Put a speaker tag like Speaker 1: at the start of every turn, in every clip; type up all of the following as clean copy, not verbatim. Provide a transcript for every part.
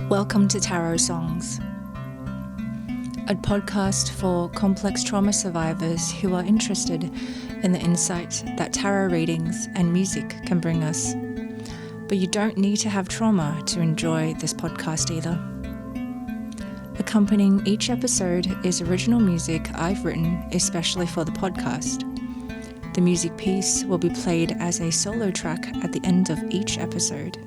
Speaker 1: Welcome to Tarot Songs, a podcast for complex trauma survivors who are interested in the insight that tarot readings and music can bring us. But you don't need to have trauma to enjoy this podcast either. Accompanying each episode is original music I've written especially for the podcast. The music piece will be played as a solo track at the end of each episode.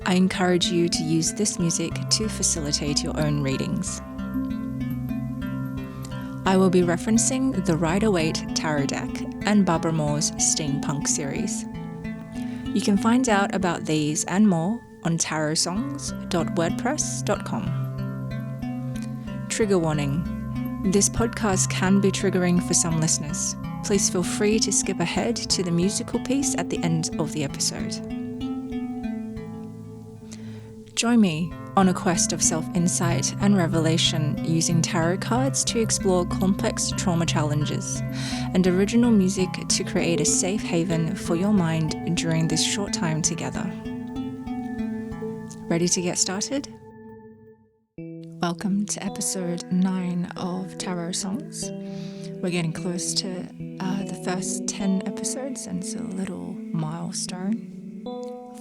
Speaker 1: I encourage you to use this music to facilitate your own readings. I will be referencing the Rider-Waite Tarot deck and Barbara Moore's Steampunk series. You can find out about these and more on tarotsongs.wordpress.com. Trigger warning. This podcast can be triggering for some listeners. Please feel free to skip ahead to the musical piece at the end of the episode. Join me on a quest of self-insight and revelation using tarot cards to explore complex trauma challenges and original music to create a safe haven for your mind during this short time together. Ready to get started? Welcome to episode 9 of Tarot Songs. We're getting close to the first 10 episodes, and it's a little milestone.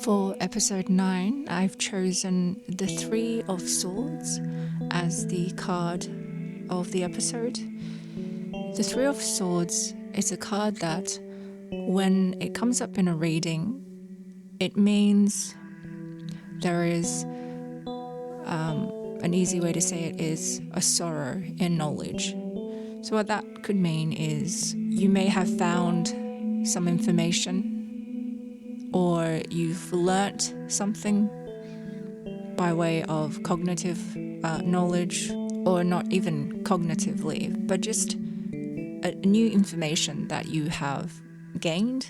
Speaker 1: For episode 9, I've chosen the Three of Swords as the card of the episode. The Three of Swords is a card that, when it comes up in a reading, it means there is, an easy way to say it is a sorrow in knowledge. So what that could mean is you may have found some information, or you've learnt something by way of cognitive knowledge, or not even cognitively, but just a new information that you have gained,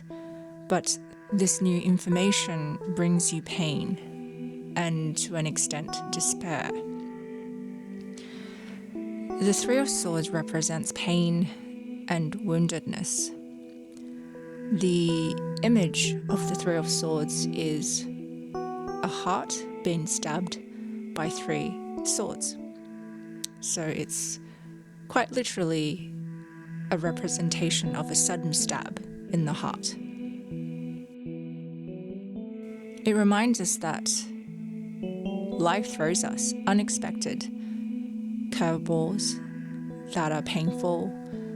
Speaker 1: but this new information brings you pain and, to an extent, despair. The Three of Swords represents pain and woundedness. The image of the Three of Swords is a heart being stabbed by 3 swords. So it's quite literally a representation of a sudden stab in the heart. It reminds us that life throws us unexpected curveballs that are painful,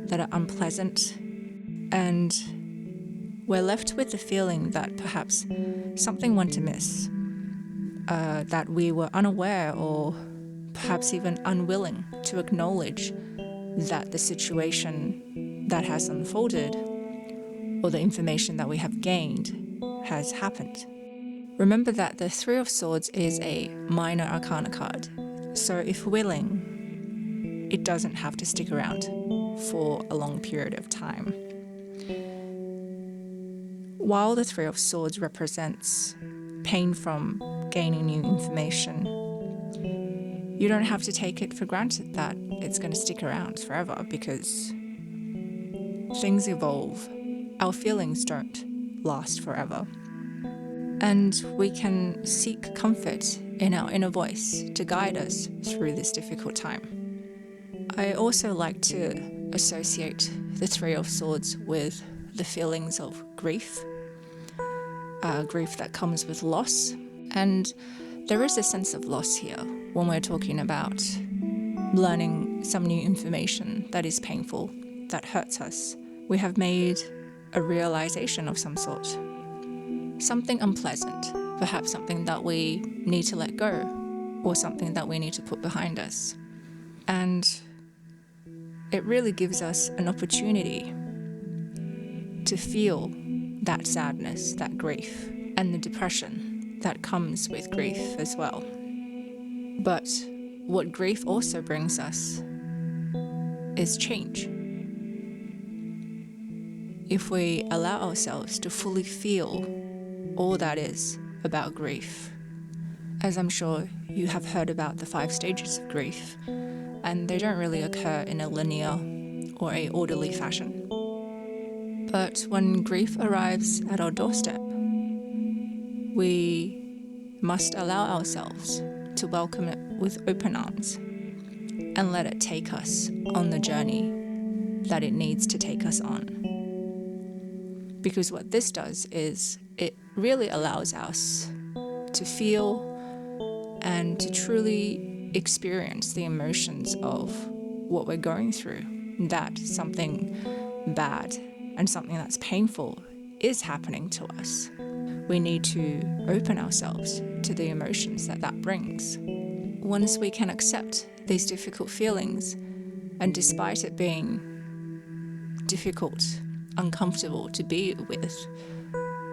Speaker 1: that are unpleasant, and we're left with the feeling that perhaps something went amiss, that we were unaware or perhaps even unwilling to acknowledge that the situation that has unfolded or the information that we have gained has happened. Remember that the Three of Swords is a minor Arcana card, so if willing, it doesn't have to stick around for a long period of time. While the Three of Swords represents pain from gaining new information, you don't have to take it for granted that it's going to stick around forever, because things evolve. Our feelings don't last forever. And we can seek comfort in our inner voice to guide us through this difficult time. I also like to associate the Three of Swords with the feelings of grief. Grief that comes with loss. And there is a sense of loss here when we're talking about learning some new information that is painful, that hurts us. We have made a realization of some sort. Something unpleasant, perhaps something that we need to let go, or something that we need to put behind us. And it really gives us an opportunity to feel that sadness, that grief, and the depression that comes with grief as well. But what grief also brings us is change. If we allow ourselves to fully feel all that is about grief, as I'm sure you have heard about the 5 stages of grief, and they don't really occur in a linear or a orderly fashion. But when grief arrives at our doorstep, we must allow ourselves to welcome it with open arms and let it take us on the journey that it needs to take us on. Because what this does is it really allows us to feel and to truly experience the emotions of what we're going through, that something bad and something that's painful is happening to us. We need to open ourselves to the emotions that brings. Once we can accept these difficult feelings, and despite it being difficult, uncomfortable to be with,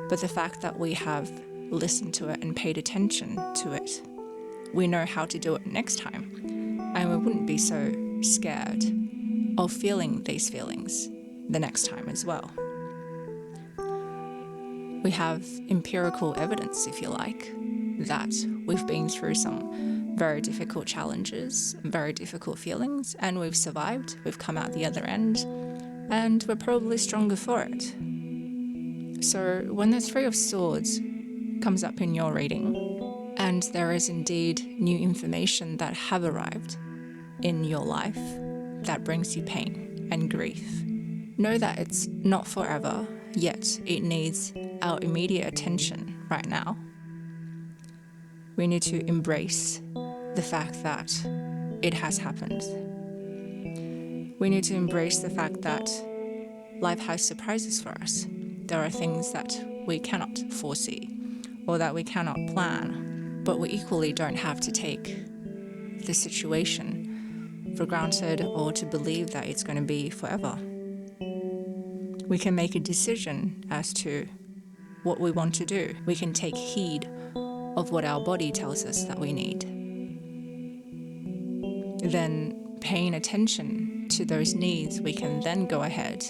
Speaker 1: but the fact that we have listened to it and paid attention to it, we know how to do it next time, and we wouldn't be so scared of feeling these feelings the next time as well. We have empirical evidence, if you like, that we've been through some very difficult challenges, very difficult feelings, and we've survived, we've come out the other end, and we're probably stronger for it. So when the Three of Swords comes up in your reading, and there is indeed new information that have arrived in your life that brings you pain and grief, know that it's not forever, yet it needs our immediate attention right now. We need to embrace the fact that it has happened. We need to embrace the fact that life has surprises for us. There are things that we cannot foresee or that we cannot plan, but we equally don't have to take the situation for granted or to believe that it's going to be forever. We can make a decision as to what we want to do. We can take heed of what our body tells us that we need. Then, paying attention to those needs, we can then go ahead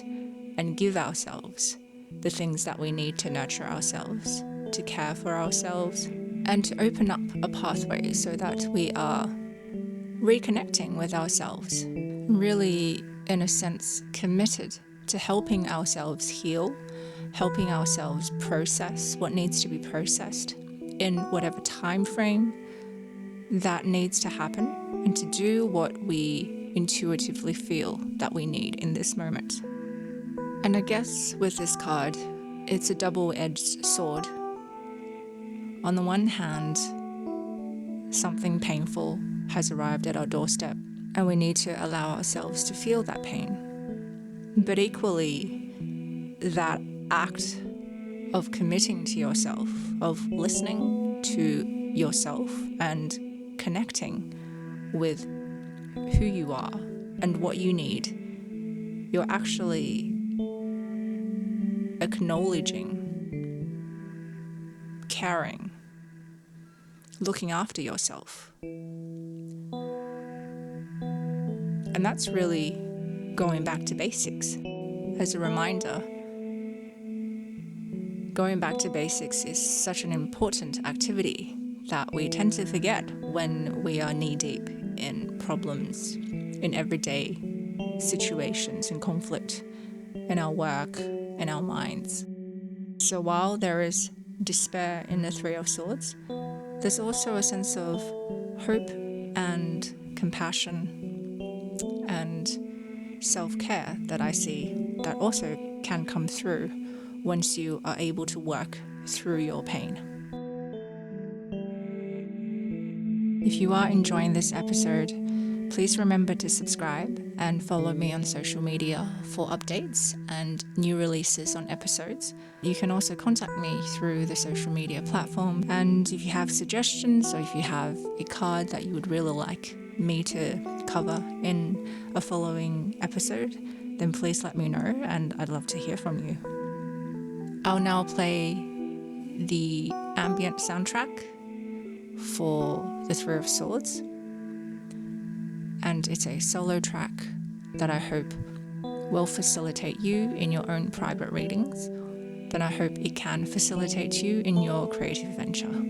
Speaker 1: and give ourselves the things that we need to nurture ourselves, to care for ourselves, and to open up a pathway so that we are reconnecting with ourselves, really, in a sense, committed to helping ourselves heal, helping ourselves process what needs to be processed in whatever time frame that needs to happen, and to do what we intuitively feel that we need in this moment. And I guess with this card, it's a double-edged sword. On the one hand, something painful has arrived at our doorstep, and we need to allow ourselves to feel that pain. But equally, that act of committing to yourself, of listening to yourself and connecting with who you are and what you need, you're actually acknowledging, caring, looking after yourself. And that's really going back to basics. As a reminder, going back to basics is such an important activity that we tend to forget when we are knee-deep in problems, in everyday situations and conflict, in our work, in our minds. So while there is despair in the Three of Swords, there's also a sense of hope and compassion and self-care that I see that also can come through once you are able to work through your pain. If you are enjoying this episode, please remember to subscribe and follow me on social media for updates and new releases on episodes. You can also contact me through the social media platform, and if you have suggestions or if you have a card that you would really like me to cover in a following episode, then please let me know, and I'd love to hear from you. I'll now play the ambient soundtrack for the Three of Swords, and it's a solo track that I hope will facilitate you in your own private readings, but I hope it can facilitate you in your creative venture.